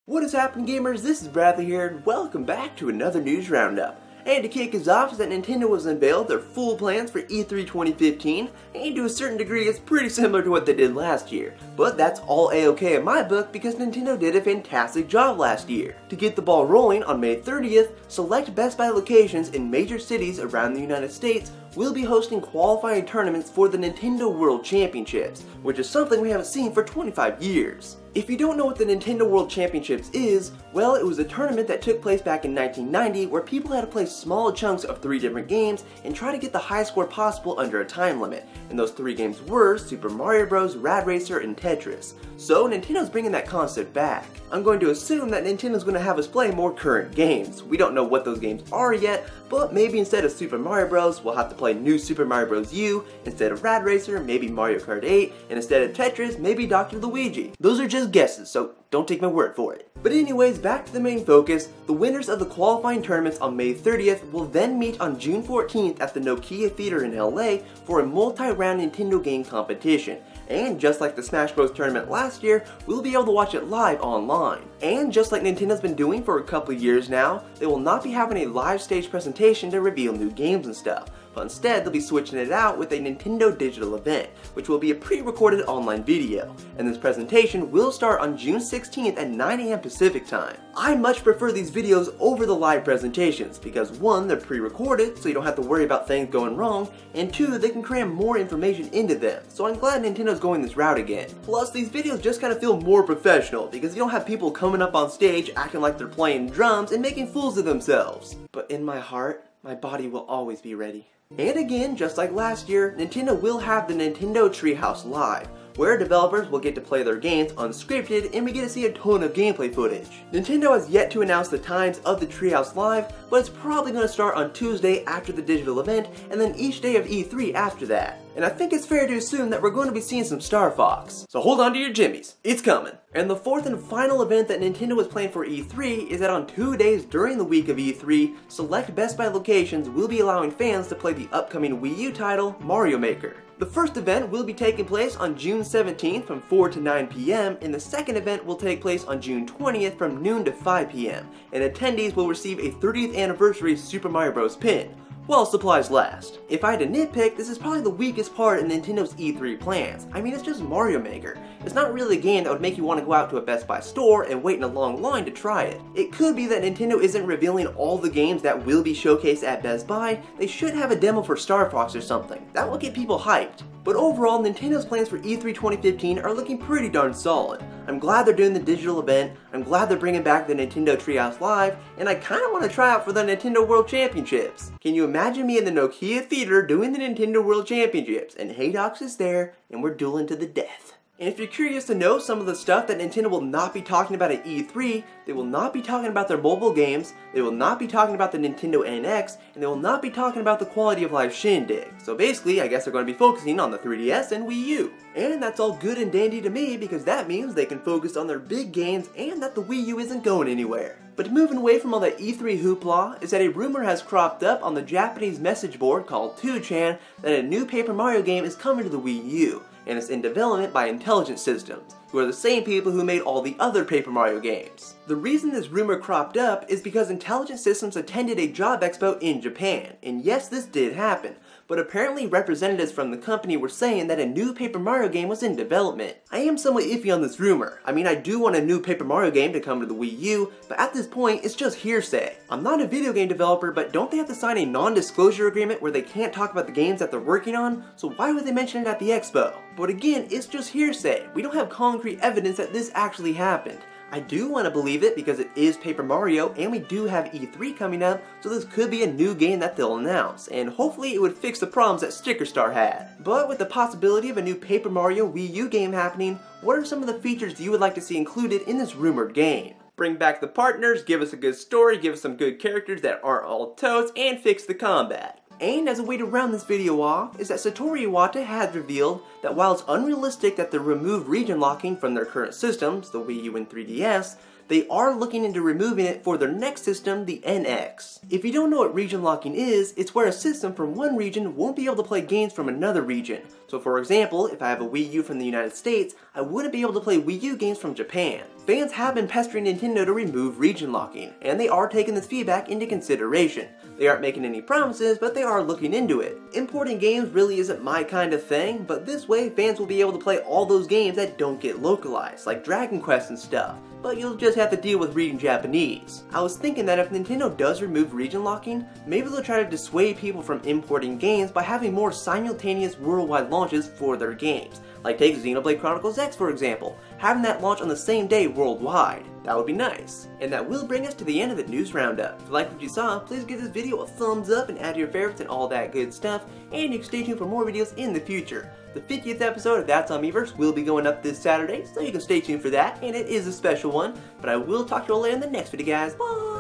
What is happening, gamers? This is Bradley here, and welcome back to another news roundup. And to kick us off is that Nintendo has unveiled their full plans for E3 2015, and to a certain degree it's pretty similar to what they did last year. But that's all a-okay in my book because Nintendo did a fantastic job last year. To get the ball rolling, on May 30th, select Best Buy locations in major cities around the United States will be hosting qualifying tournaments for the Nintendo World Championships, which is something we haven't seen for 25 years. If you don't know what the Nintendo World Championships is, well, it was a tournament that took place back in 1990 where people had to play small chunks of 3 different games and try to get the highest score possible under a time limit. And those 3 games were Super Mario Bros., Rad Racer, and Tetris. So Nintendo's bringing that concept back. I'm going to assume that Nintendo's going to have us play more current games. We don't know what those games are yet, but maybe instead of Super Mario Bros., we'll have to play New Super Mario Bros. U, instead of Rad Racer, maybe Mario Kart 8, and instead of Tetris, maybe Dr. Luigi. Those are just guesses, so don't take my word for it. But anyways, back to the main focus. The winners of the qualifying tournaments on May 30th will then meet on June 14th at the Nokia Theater in LA for a multi-round Nintendo game competition. And just like the Smash Bros. Tournament last year, we'll be able to watch it live online. And just like Nintendo's been doing for a couple of years now, they will not be having a live stage presentation to reveal new games and stuff. But instead, they'll be switching it out with a Nintendo digital event, which will be a pre-recorded online video. And this presentation will start on June 16th at 9 AM Pacific time. I much prefer these videos over the live presentations because 1, they're pre-recorded so you don't have to worry about things going wrong, and 2, they can cram more information into them. So I'm glad Nintendo's going this route again. Plus, these videos just kind of feel more professional because you don't have people coming up on stage acting like they're playing drums and making fools of themselves. But in my heart, my body will always be ready. And again, just like last year, Nintendo will have the Nintendo Treehouse Live, where developers will get to play their games unscripted and we get to see a ton of gameplay footage. Nintendo has yet to announce the times of the Treehouse Live, but it's probably going to start on Tuesday after the digital event and then each day of E3 after that. And I think it's fair to assume that we're going to be seeing some Star Fox. So hold on to your jimmies, it's coming. And the 4th and final event that Nintendo is planning for E3 is that on 2 days during the week of E3, select Best Buy locations will be allowing fans to play the upcoming Wii U title, Mario Maker. The first event will be taking place on June 17th from 4 to 9 p.m. and the second event will take place on June 20th from noon to 5 p.m. and attendees will receive a 30th anniversary Super Mario Bros. Pin, while supplies last. If I had to nitpick, this is probably the weakest part in Nintendo's E3 plans. I mean, it's just Mario Maker. It's not really a game that would make you want to go out to a Best Buy store and wait in a long line to try it. It could be that Nintendo isn't revealing all the games that will be showcased at Best Buy. They should have a demo for Star Fox or something. That will get people hyped. But overall, Nintendo's plans for E3 2015 are looking pretty darn solid. I'm glad they're doing the digital event, I'm glad they're bringing back the Nintendo Treehouse Live, and I kinda want to try out for the Nintendo World Championships. Can you imagine me in the Nokia Theater doing the Nintendo World Championships, and Haydox is there, and we're dueling to the death. And if you're curious to know some of the stuff that Nintendo will not be talking about at E3, they will not be talking about their mobile games, they will not be talking about the Nintendo NX, and they will not be talking about the quality of life shindig. So basically, I guess they're going to be focusing on the 3DS and Wii U. And that's all good and dandy to me because that means they can focus on their big games and that the Wii U isn't going anywhere. But moving away from all that E3 hoopla is that a rumor has cropped up on the Japanese message board called 2chan that a new Paper Mario game is coming to the Wii U. And it's in development by Intelligent Systems, who are the same people who made all the other Paper Mario games. The reason this rumor cropped up is because Intelligent Systems attended a job expo in Japan, and yes, this did happen, but apparently representatives from the company were saying that a new Paper Mario game was in development. I am somewhat iffy on this rumor. I mean, I do want a new Paper Mario game to come to the Wii U, but at this point, it's just hearsay. I'm not a video game developer, but don't they have to sign a non-disclosure agreement where they can't talk about the games that they're working on? So why would they mention it at the expo? But again, it's just hearsay. We don't have concrete evidence that this actually happened. I do want to believe it because it is Paper Mario and we do have E3 coming up, so this could be a new game that they'll announce, and hopefully it would fix the problems that Sticker Star had. But with the possibility of a new Paper Mario Wii U game happening, what are some of the features you would like to see included in this rumored game? Bring back the partners, give us a good story, give us some good characters that aren't all toads, and fix the combat. And as a way to round this video off, is that Satoru Iwata has revealed that while it's unrealistic that they remove region locking from their current systems, the Wii U and 3DS, they are looking into removing it for their next system, the NX. If you don't know what region locking is, it's where a system from one region won't be able to play games from another region. So for example, if I have a Wii U from the United States, I wouldn't be able to play Wii U games from Japan. fans have been pestering Nintendo to remove region locking, and they are taking this feedback into consideration. They aren't making any promises, but they are looking into it. Importing games really isn't my kind of thing, but this way fans will be able to play all those games that don't get localized, like Dragon Quest and stuff. But you'll just have to deal with reading Japanese. I was thinking that if Nintendo does remove region locking, maybe they'll try to dissuade people from importing games by having more simultaneous worldwide launches for their games. Like take Xenoblade Chronicles X for example, having that launch on the same day worldwide. That would be nice. And that will bring us to the end of the news roundup. If you liked what you saw, please give this video a thumbs up and add your favorites and all that good stuff, and you can stay tuned for more videos in the future. The 50th episode of That's on Miiverse will be going up this Saturday, so you can stay tuned for that, and it is a special one, but I will talk to you all later in the next video guys. Bye!